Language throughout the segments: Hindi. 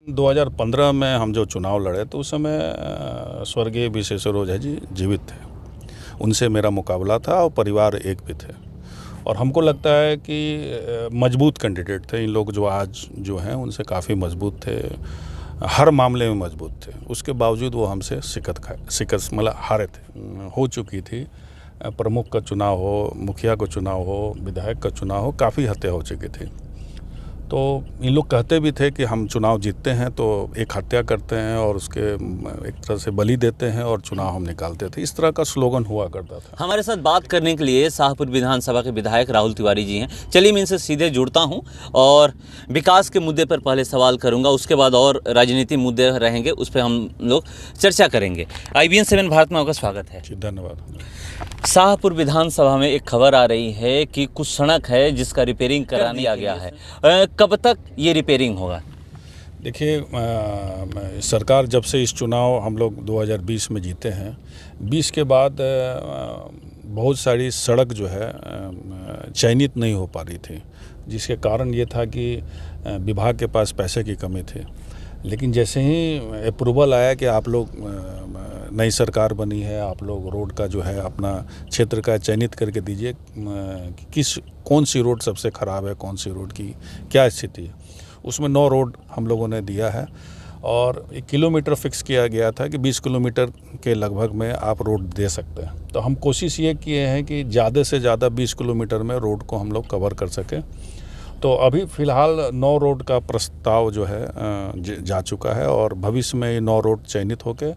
2015 में हम जो चुनाव लड़े तो उस समय स्वर्गीय विशेश्वर ओझा जी जीवित थे। उनसे मेरा मुकाबला था और परिवार एक भी थे और हमको लगता है कि मजबूत कैंडिडेट थे। इन लोग जो आज जो हैं उनसे काफ़ी मजबूत थे, हर मामले में मजबूत थे। उसके बावजूद वो हमसे शिकस्त मतलब हारे थे। हो चुकी थी, प्रमुख का चुनाव हो, मुखिया का चुनाव हो, विधायक का चुनाव हो, काफ़ी हत्या हो चुकी थी। तो इन लोग कहते भी थे कि हम चुनाव जीतते हैं तो एक हत्या करते हैं और उसके एक तरह से बलि देते हैं और चुनाव हम निकालते थे। इस तरह का स्लोगन हुआ करता था। हमारे साथ बात करने के लिए शाहपुर विधानसभा के विधायक राहुल तिवारी जी हैं। चलिए मैं इनसे सीधे जुड़ता हूं और विकास के मुद्दे पर पहले सवाल करूंगा, उसके बाद और राजनीतिक मुद्दे रहेंगे, उस पर हम लोग चर्चा करेंगे। IBN 7 भारत में आपका स्वागत है। जी धन्यवाद। शाहपुर विधानसभा में एक खबर आ रही है कि कुछ सड़क है जिसका रिपेयरिंग करा दिया गया है। कब तक ये रिपेयरिंग होगा? देखिए, सरकार जब से इस चुनाव हम लोग 2020 में जीते हैं, 20 के बाद बहुत सारी सड़क जो है चयनित नहीं हो पा रही थी, जिसके कारण ये था कि विभाग के पास पैसे की कमी थी। लेकिन जैसे ही अप्रूवल आया कि आप लोग नई सरकार बनी है, आप लोग रोड का जो है अपना क्षेत्र का चयनित करके दीजिए कि कौन सी रोड सबसे ख़राब है, कौन सी रोड की क्या स्थिति है। उसमें 9 रोड हम लोगों ने दिया है और 1 किलोमीटर फिक्स किया गया था कि 20 किलोमीटर के लगभग में आप रोड दे सकते हैं। तो हम कोशिश ये किए हैं कि ज़्यादा से ज़्यादा 20 किलोमीटर में रोड को हम लोग कवर कर सकें। तो अभी फ़िलहाल 9 रोड का प्रस्ताव जो है जा चुका है और भविष्य में ये 9 रोड चयनित होकर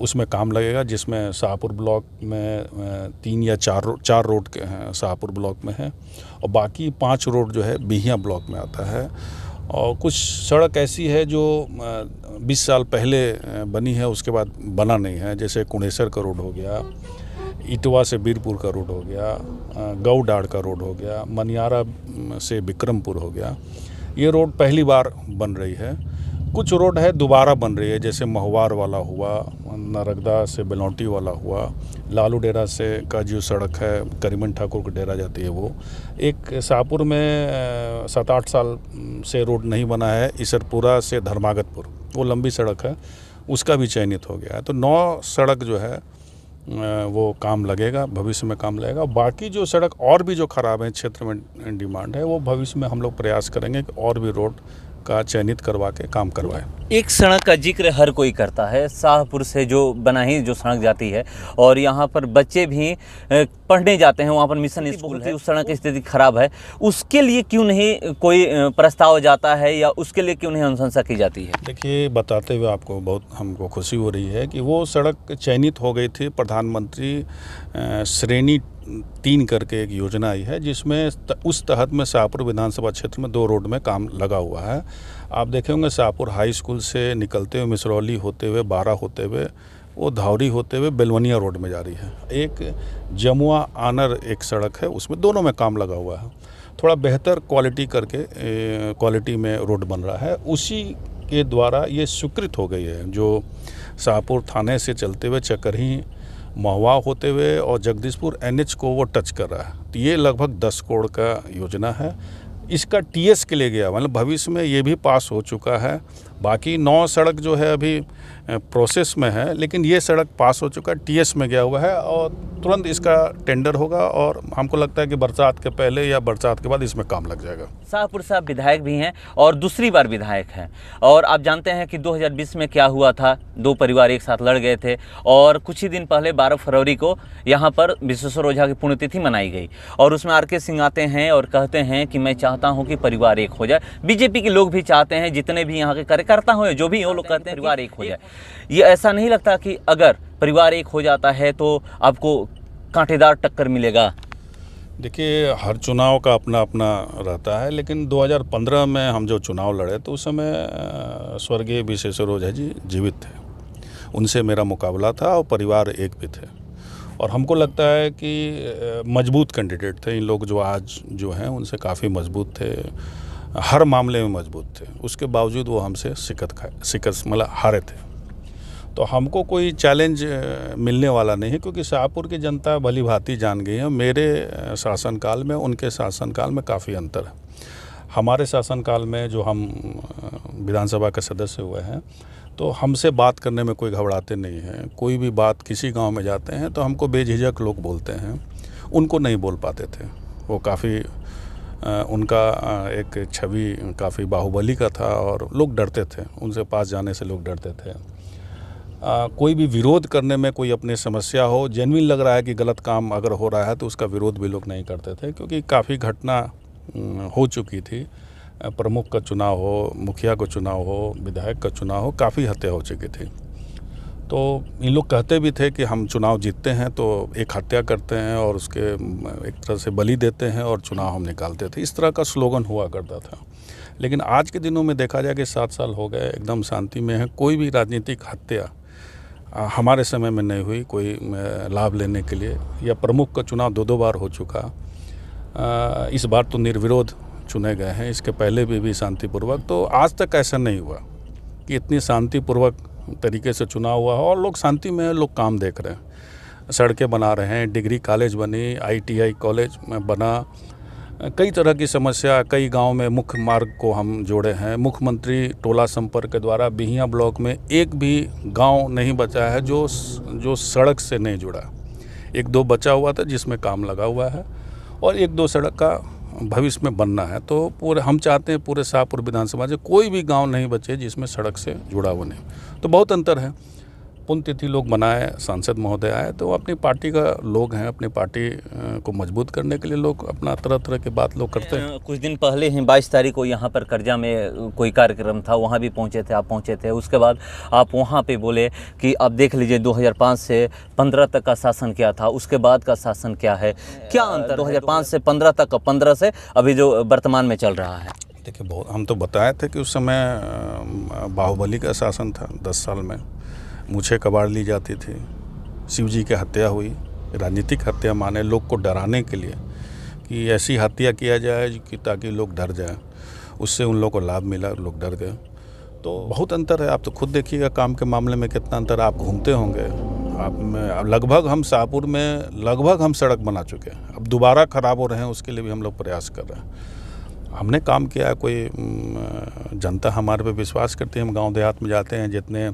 उसमें काम लगेगा, जिसमें शाहपुर ब्लॉक में 3 या 4 रोड के हैं शाहपुर ब्लॉक में है और बाकी 5 रोड जो है बिहिया ब्लॉक में आता है। और कुछ सड़क ऐसी है जो 20 साल पहले बनी है, उसके बाद बना नहीं है, जैसे कुणेसर का रोड हो गया, इटवा से बीरपुर का रोड हो गया, गौडाड़ का रोड हो गया, मनियारा से विक्रमपुर हो गया। ये रोड पहली बार बन रही है। कुछ रोड है दोबारा बन रही है, जैसे महुआर वाला हुआ, नरगदा से बेलौटी वाला हुआ, लालू डेरा से का जो सड़क है करीमन ठाकुर का डेरा जाती है वो। एक शाहपुर में 7-8 साल से रोड नहीं बना है, इसरपुरा से धर्मागतपुर, वो लंबी सड़क है, उसका भी चयनित हो गया है। तो 9 सड़क जो है वो काम लगेगा, भविष्य में काम लगेगा। बाकी जो सड़क और भी जो ख़राब है, क्षेत्र में डिमांड है, वो भविष्य में हम लोग प्रयास करेंगे कि और भी रोड का चयनित करवा के काम करवाएं। एक सड़क का जिक्र हर कोई करता है, शाहपुर से जो बनाही जो सड़क जाती है और यहाँ पर बच्चे भी पढ़ने जाते हैं, वहाँ पर मिशन स्कूल है, उस सड़क की स्थिति खराब है। उसके लिए क्यों नहीं कोई प्रस्ताव जाता है या उसके लिए क्यों नहीं अनुशंसा की जाती है? देखिए, बताते हुए आपको बहुत हमको खुशी हो रही है कि वो सड़क चयनित हो गई थी। प्रधानमंत्री श्रेणी 3 करके एक योजना आई है, जिसमें उस तहत में शाहपुर विधानसभा क्षेत्र में 2 रोड में काम लगा हुआ है। आप देखे होंगे शाहपुर हाई स्कूल से निकलते हुए मिसरौली होते हुए, बारा होते हुए, वो धावरी होते हुए बेलवनिया रोड में जा रही है। एक जमुआ आनर एक सड़क है, उसमें दोनों में काम लगा हुआ है। थोड़ा बेहतर क्वालिटी में रोड बन रहा है, उसी के द्वारा ये स्वीकृत हो गई है, जो शाहपुर थाने से चलते हुए चकरही महुआ होते हुए और जगदीशपुर NH को वो टच कर रहा है। तो ये लगभग 10 करोड़ का योजना है। इसका TS के लिए गया, मतलब भविष्य में ये भी पास हो चुका है। बाकी 9 सड़क जो है अभी प्रोसेस में है, लेकिन ये सड़क पास हो चुका है, TS में गया हुआ है और तुरंत इसका टेंडर होगा और हमको लगता है कि बरसात के पहले या बरसात के बाद इसमें काम लग जाएगा। शाहपुर से आप विधायक भी हैं और दूसरी बार विधायक हैं और आप जानते हैं कि 2020 में क्या हुआ था, 2 परिवार एक साथ लड़ गए थे और कुछ ही दिन पहले 12 फरवरी को यहाँ पर विशेश्वर ओझा की पुण्यतिथि मनाई गई और उसमें RK सिंह आते हैं और कहते हैं कि मैं चाहता हूँ कि परिवार एक हो जाए। BJP के लोग भी चाहते हैं, जितने भी यहाँ के कार्यकर्ता हो जो भी वो लोग कहते हैं परिवार एक हो जाए। ये ऐसा नहीं लगता कि अगर परिवार एक हो जाता है तो आपको कांटेदार टक्कर मिलेगा? देखिए, हर चुनाव का अपना अपना रहता है, लेकिन 2015 में हम जो चुनाव लड़े तो उस समय स्वर्गीय विशेश्वर ओझा जी जीवित थे। उनसे मेरा मुकाबला था और परिवार एक भी थे और हमको लगता है कि मजबूत कैंडिडेट थे। इन लोग जो आज जो हैं उनसे काफ़ी मजबूत थे, हर मामले में मजबूत थे। उसके बावजूद वो हमसे शिकस्त मतलब हारे थे। तो हमको कोई चैलेंज मिलने वाला नहीं है, क्योंकि शाहपुर की जनता भली भांति जान गई है। मेरे शासनकाल में उनके शासनकाल में काफ़ी अंतर है। हमारे शासनकाल में जो हम विधानसभा के सदस्य हुए हैं, तो हमसे बात करने में कोई घबराते नहीं हैं। कोई भी बात किसी गांव में जाते हैं तो हमको बेझिझक लोग बोलते हैं, उनको नहीं बोल पाते थे। वो काफ़ी उनका एक छवि काफ़ी बाहुबली का था और लोग डरते थे, उनसे पास जाने से लोग डरते थे। कोई भी विरोध करने में कोई अपनी समस्या हो, जेन्युइन लग रहा है कि गलत काम अगर हो रहा है तो उसका विरोध भी लोग नहीं करते थे, क्योंकि काफ़ी घटना हो चुकी थी। प्रमुख का चुनाव हो, मुखिया का चुनाव हो, विधायक का चुनाव हो, काफ़ी हत्या हो चुकी थी। तो इन लोग कहते भी थे कि हम चुनाव जीतते हैं तो एक हत्या करते हैं और उसके एक तरह से बलि देते हैं और चुनाव हम निकालते थे, इस तरह का स्लोगन हुआ करता था। लेकिन आज के दिनों में देखा जाए कि 7 साल हो गए, एकदम शांति में है। कोई भी राजनीतिक हत्या हमारे समय में नहीं हुई, कोई लाभ लेने के लिए, या प्रमुख का चुनाव 2 बार हो चुका। इस बार तो निर्विरोध चुने गए हैं, इसके पहले भी शांतिपूर्वक। तो आज तक ऐसा नहीं हुआ कि इतनी शांतिपूर्वक तरीके से चुनाव हुआ हो और लोग शांति में है, लोग काम देख रहे हैं। सड़कें बना रहे हैं, डिग्री कॉलेज बनी, ITI कॉलेज में बना, कई तरह की समस्या, कई गांव में मुख्य मार्ग को हम जोड़े हैं। मुख्यमंत्री टोला संपर्क के द्वारा बिहियां ब्लॉक में एक भी गांव नहीं बचा है जो सड़क से नहीं जुड़ा। 1-2 बचा हुआ था जिसमें काम लगा हुआ है और 1-2 सड़क का भविष्य में बनना है। तो पूरे हम चाहते हैं पूरे शाहपुर विधानसभा से कोई भी गांव नहीं बचे जिसमें सड़क से जुड़ा हुआ नहीं। तो बहुत अंतर है। पुण्यतिथि लोग मनाए, सांसद महोदय आए, तो अपनी पार्टी का लोग हैं, अपनी पार्टी को मजबूत करने के लिए लोग अपना तरह की बात लोग करते हैं। कुछ दिन पहले ही 22 तारीख को यहाँ पर करजा में कोई कार्यक्रम था, वहाँ भी पहुँचे थे, आप पहुँचे थे। उसके बाद आप वहाँ पे बोले कि अब देख लीजिए 2005 से 15 तक का शासन क्या था, उसके बाद का शासन क्या है, क्या अंतर 2005 से 15 तक, 15 से अभी जो वर्तमान में चल रहा है? देखिए, बहुत हम तो बताए थे कि उस समय बाहुबली का शासन था। 10 साल में मूछें कबाड़ ली जाती थी, शिव जी की हत्या हुई, राजनीतिक हत्या माने लोग को डराने के लिए कि ऐसी हत्या किया जाए कि ताकि लोग डर जाएं। उससे उन लोगों को लाभ मिला, लोग डर गए। तो बहुत अंतर है। आप तो खुद देखिएगा काम के मामले में कितना अंतर। आप घूमते होंगे, आप लगभग हम शाहपुर में लगभग हम सड़क बना चुके हैं। अब दोबारा ख़राब हो रहे हैं, उसके लिए भी हम लोग प्रयास कर रहे हैं। हमने काम किया है, कोई जनता हमारे पे विश्वास करती है। हम गाँव देहात में जाते हैं, जितने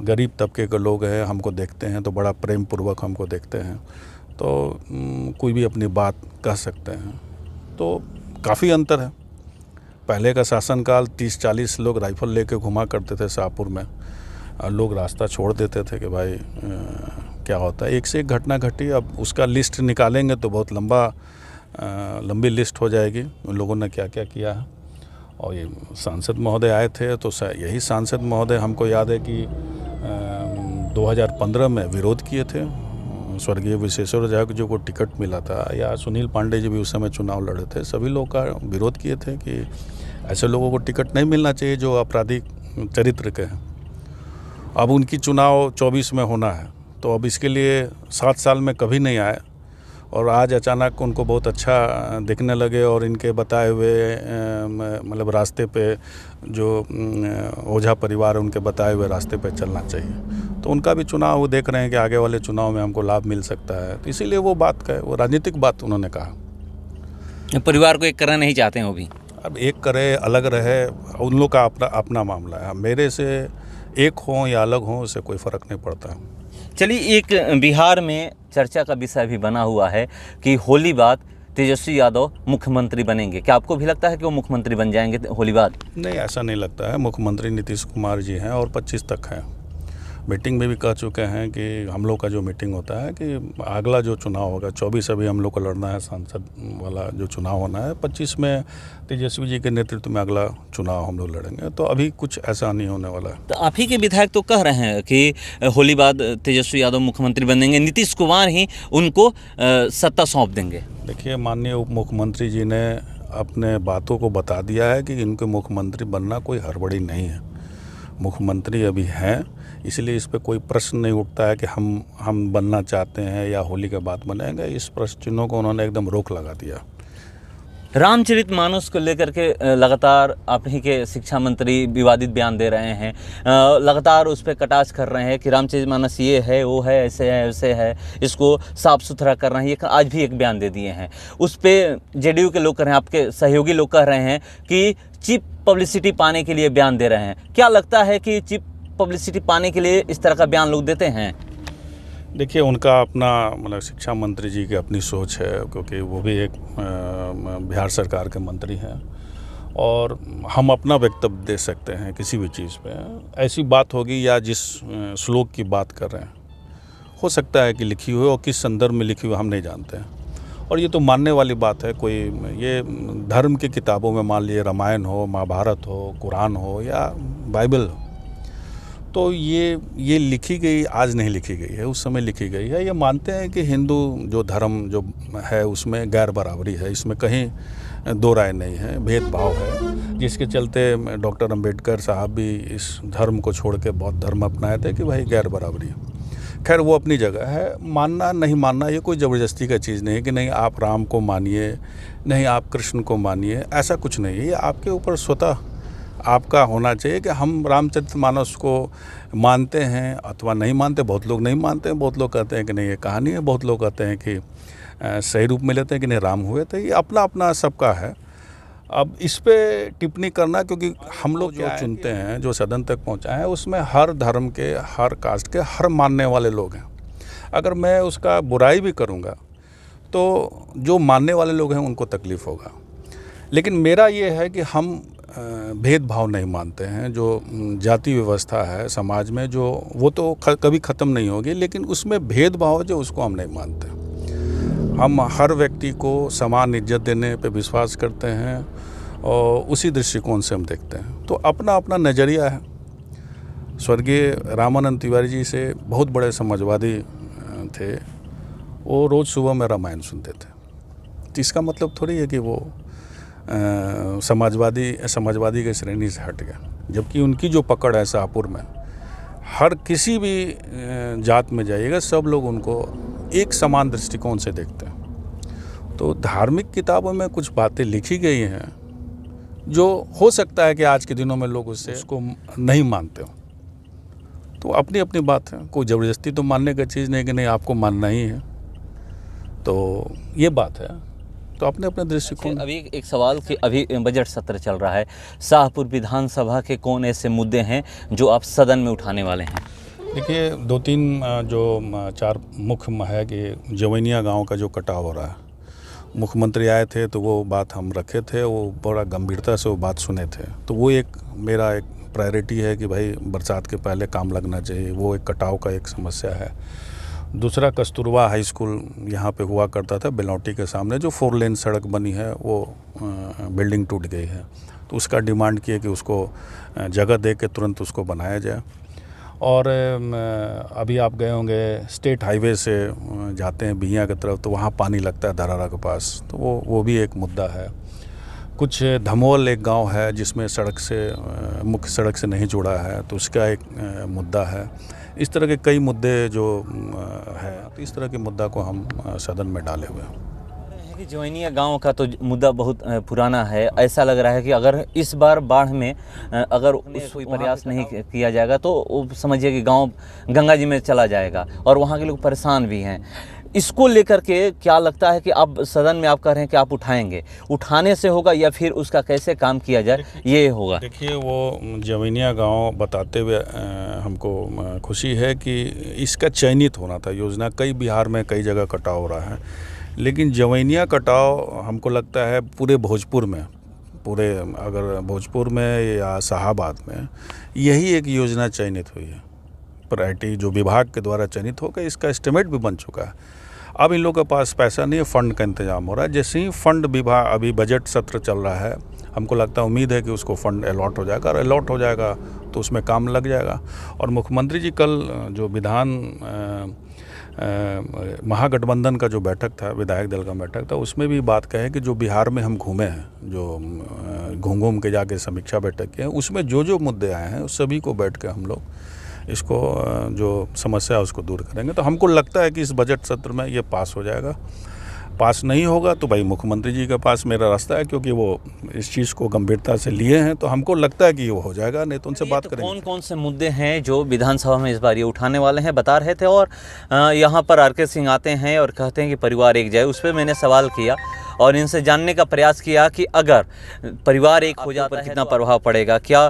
गरीब तबके के लोग हैं हमको देखते हैं तो बड़ा प्रेम पूर्वक हमको देखते हैं। तो कोई भी अपनी बात कह सकते हैं। तो काफ़ी अंतर है। पहले का शासनकाल 30-40 लोग राइफल लेके घुमा करते थे शाहपुर में, लोग रास्ता छोड़ देते थे कि भाई क्या होता है। एक से एक घटना घटी। अब उसका लिस्ट निकालेंगे तो बहुत लंबी लिस्ट हो जाएगी, उन लोगों ने क्या क्या किया है। और ये सांसद महोदय आए थे तो यही सांसद महोदय हमको याद है कि 2015 में विरोध किए थे। स्वर्गीय विश्वेश्वर झा जो को टिकट मिला था, या सुनील पांडे जी भी उस समय चुनाव लड़े थे, सभी लोग का विरोध किए थे कि ऐसे लोगों को टिकट नहीं मिलना चाहिए जो आपराधिक चरित्र के हैं। अब उनकी चुनाव 24 में होना है, तो अब इसके लिए 7 साल में कभी नहीं आए और आज अचानक उनको बहुत अच्छा दिखने लगे और इनके बताए हुए मतलब रास्ते पे जो ओझा परिवार है उनके बताए हुए रास्ते पे चलना चाहिए। तो उनका भी चुनाव वो देख रहे हैं कि आगे वाले चुनाव में हमको लाभ मिल सकता है, तो इसीलिए वो बात कहे, वो राजनीतिक बात उन्होंने कहा। परिवार को एक करना नहीं चाहते हैं वो भी। अब एक करे अलग रहे, उन लोग का अपना मामला है। मेरे से एक हों या अलग हों उससे कोई फ़र्क नहीं पड़ता। चलिए, एक बिहार में चर्चा का विषय भी बना हुआ है कि होली बाद तेजस्वी यादव मुख्यमंत्री बनेंगे। क्या आपको भी लगता है कि वो मुख्यमंत्री बन जाएंगे होली बाद? नहीं, ऐसा नहीं लगता है। मुख्यमंत्री नीतीश कुमार जी हैं और 25 तक हैं। मीटिंग में भी कह चुके हैं कि हम लोग का जो मीटिंग होता है कि अगला जो चुनाव होगा 24 अभी हम लोग को लड़ना है, सांसद वाला जो चुनाव होना है, 25 में तेजस्वी जी के नेतृत्व में अगला चुनाव हम लोग लड़ेंगे। तो अभी कुछ ऐसा नहीं होने वाला है। तो आप ही के विधायक तो कह रहे हैं कि होली बाद तेजस्वी यादव मुख्यमंत्री बनेंगे, नीतीश कुमार ही उनको सत्ता सौंप देंगे। देखिए, माननीय उप मुख्यमंत्री जी ने अपने बातों को बता दिया है कि इनके मुख्यमंत्री बनना कोई हड़बड़ी नहीं है। मुख्यमंत्री अभी हैं, इसलिए इस पर कोई प्रश्न नहीं उठता है कि हम बनना चाहते हैं या होली के बाद बनेंगे। इस प्रश्न चिन्हों को उन्होंने एकदम रोक लगा दिया। रामचरितमानस को लेकर के लगातार आप ही के शिक्षा मंत्री विवादित बयान दे रहे हैं, लगातार उस पर कटाक्ष कर रहे हैं कि रामचरितमानस ये है, वो है, ऐसे है, वैसे है, इसको साफ सुथरा कर रहे हैं। ये आज भी एक बयान दे दिए हैं, उस पर जेडीयू के लोग कह रहे हैं, आपके सहयोगी लोग कह रहे हैं कि चीप पब्लिसिटी पाने के लिए बयान दे रहे हैं। क्या लगता है कि चीप पब्लिसिटी पाने के लिए इस तरह का बयान लोग देते हैं? देखिए, उनका अपना मतलब शिक्षा मंत्री जी की अपनी सोच है, क्योंकि वो भी एक बिहार सरकार के मंत्री हैं और हम अपना वक्तव्य दे सकते हैं किसी भी चीज़ पे। ऐसी बात होगी या जिस श्लोक की बात कर रहे हैं, हो सकता है कि लिखी हुई और किस संदर्भ में लिखी हुई हम नहीं जानते हैं, और ये तो मानने वाली बात है। कोई ये धर्म की किताबों में मान लीजिए रामायण हो, महाभारत हो, कुरान हो या बाइबल हो, तो ये लिखी गई आज नहीं लिखी गई है, उस समय लिखी गई है। ये मानते हैं कि हिंदू जो धर्म जो है उसमें गैर बराबरी है, इसमें कहीं दो राय नहीं है, भेदभाव है, जिसके चलते डॉक्टर अंबेडकर साहब भी इस धर्म को छोड़ के बौद्ध धर्म अपनाए थे कि भाई गैर बराबरी है। खैर, वो अपनी जगह है, मानना नहीं मानना ये कोई ज़बरदस्ती का चीज़ नहीं है कि नहीं आप राम को मानिए, नहीं आप कृष्ण को मानिए, ऐसा कुछ नहीं है। ये आपके ऊपर स्वतः आपका होना चाहिए कि हम रामचरितमानस को मानते हैं अथवा नहीं मानते। बहुत लोग नहीं मानते हैं, बहुत लोग कहते हैं कि नहीं ये कहानी है, बहुत लोग कहते हैं कि सही रूप में लेते हैं कि नहीं राम हुए थे। ये अपना अपना सबका है। अब इस पे टिप्पणी करना, क्योंकि हम लोग जो चुनते हैं, जो सदन तक पहुंचाए हैं, उसमें हर धर्म के, हर कास्ट के, हर मानने वाले लोग हैं। अगर मैं उसका बुराई भी करूँगा तो जो मानने वाले लोग हैं उनको तकलीफ़ होगा। लेकिन मेरा ये है कि हम भेदभाव नहीं मानते हैं। जो जाति व्यवस्था है समाज में, जो वो तो कभी ख़त्म नहीं होगी, लेकिन उसमें भेदभाव जो उसको हम नहीं मानते। हम हर व्यक्ति को समान इज्जत देने पे विश्वास करते हैं और उसी दृष्टिकोण से हम देखते हैं। तो अपना अपना नज़रिया है। स्वर्गीय रामानंद तिवारी जी से बहुत बड़े समाजवादी थे, वो रोज़ सुबह में रामायण सुनते थे। तो इसका मतलब थोड़ी है कि वो समाजवादी के श्रेणी से हट गया, जबकि उनकी जो पकड़ है शाहपुर में, हर किसी भी जात में जाइएगा सब लोग उनको एक समान दृष्टिकोण से देखते हैं। तो धार्मिक किताबों में कुछ बातें लिखी गई हैं जो हो सकता है कि आज के दिनों में लोग उसको नहीं मानते हो, तो अपनी अपनी बात है। कोई ज़बरदस्ती तो मानने का चीज़ नहीं कि नहीं आपको मानना ही है, तो ये बात है। तो अपने अपने दृष्टिकोण। अभी एक सवाल कि अभी बजट सत्र चल रहा है, शाहपुर विधानसभा के कौन ऐसे मुद्दे हैं जो आप सदन में उठाने वाले हैं? देखिए, 2-3 जो 4 मुख्य है कि जवैनिया गांव का जो कटाव हो रहा है, मुख्यमंत्री आए थे तो वो बात हम रखे थे, वो बड़ा गंभीरता से वो बात सुने थे। तो वो एक मेरा एक प्रायोरिटी है कि भाई बरसात के पहले काम लगना चाहिए। वो एक कटाव का एक समस्या है। दूसरा, कस्तूरबा हाई स्कूल यहाँ पे हुआ करता था बेलौटी के सामने, जो 4 लेन सड़क बनी है वो बिल्डिंग टूट गई है, तो उसका डिमांड किए कि उसको जगह दे के तुरंत उसको बनाया जाए। और अभी आप गए होंगे स्टेट हाईवे से जाते हैं बिहियाँ की तरफ, तो वहाँ पानी लगता है धरारा के पास, तो वो भी एक मुद्दा है। कुछ धमोल एक गांव है जिसमें सड़क से मुख्य सड़क से नहीं जुड़ा है, तो उसका एक मुद्दा है। इस तरह के कई मुद्दे जो है, तो इस तरह के मुद्दा को हम सदन में डाले हुए हैं। कि जवैनिया गांव का तो मुद्दा बहुत पुराना है। ऐसा लग रहा है कि अगर इस बार बाढ़ में अगर कोई प्रयास नहीं किया जाएगा तो समझिए कि गांव गंगा जी में चला जाएगा और वहाँ के लोग परेशान भी हैं। इसको लेकर के क्या लगता है कि आप सदन में आप कह रहे हैं कि आप उठाएंगे, उठाने से होगा या फिर उसका कैसे काम किया जाए ये होगा? देखिए, वो जवैनिया गांव बताते हुए हमको खुशी है कि इसका चयनित होना था योजना। कई बिहार में कई जगह कटाव हो रहा है, लेकिन जवैनिया कटाव हमको लगता है पूरे भोजपुर में, पूरे अगर भोजपुर में या शाहाबाद में यही एक योजना चयनित हुई है। प्रायोरिटी जो विभाग के द्वारा चयनित होकर इसका एस्टिमेट भी बन चुका है। अब इन लोगों के पास पैसा नहीं है, फंड का इंतजाम हो रहा है। जैसे ही फंड विभाग, अभी बजट सत्र चल रहा है, हमको लगता है उम्मीद है कि उसको फंड अलॉट हो जाएगा, और अलॉट हो जाएगा तो उसमें काम लग जाएगा। और मुख्यमंत्री जी कल जो महागठबंधन का जो बैठक था, विधायक दल का बैठक था, उसमें भी बात कहे कि जो बिहार में हम घूमे हैं, जो घूम के जाके समीक्षा बैठक की है, उसमें जो मुद्दे आए हैं उस सभी को बैठ के हम लोग इसको जो समस्या है उसको दूर करेंगे। तो हमको लगता है कि इस बजट सत्र में ये पास हो जाएगा। पास नहीं होगा तो भाई मुख्यमंत्री जी के पास मेरा रास्ता है, क्योंकि वो इस चीज़ को गंभीरता से लिए हैं, तो हमको लगता है कि वो हो जाएगा, नहीं तो उनसे बात करेंगे। कौन कौन से मुद्दे हैं जो विधानसभा में इस बार ये उठाने वाले हैं बता रहे थे, और यहाँ पर आर के सिंह आते हैं और कहते हैं कि परिवार एक जाए। उस पर मैंने सवाल किया और इनसे जानने का प्रयास किया कि अगर परिवार एक हो जाता है कितना प्रभाव पड़ेगा, क्या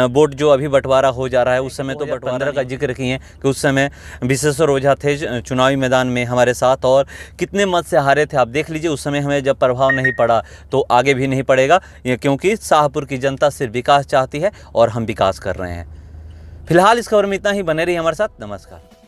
वोट जो अभी बंटवारा हो जा रहा है, उस समय तो 2015 का जिक्र किए कि उस समय विश्वेश्वर ओझा थे चुनावी मैदान में हमारे साथ और कितने मत से हारे थे। आप देख लीजिए उस समय हमें जब प्रभाव नहीं पड़ा तो आगे भी नहीं पड़ेगा, क्योंकि शाहपुर की जनता सिर्फ विकास चाहती है और हम विकास कर रहे हैं। फिलहाल इस खबर में इतना ही, बने रहिए हमारे साथ। नमस्कार।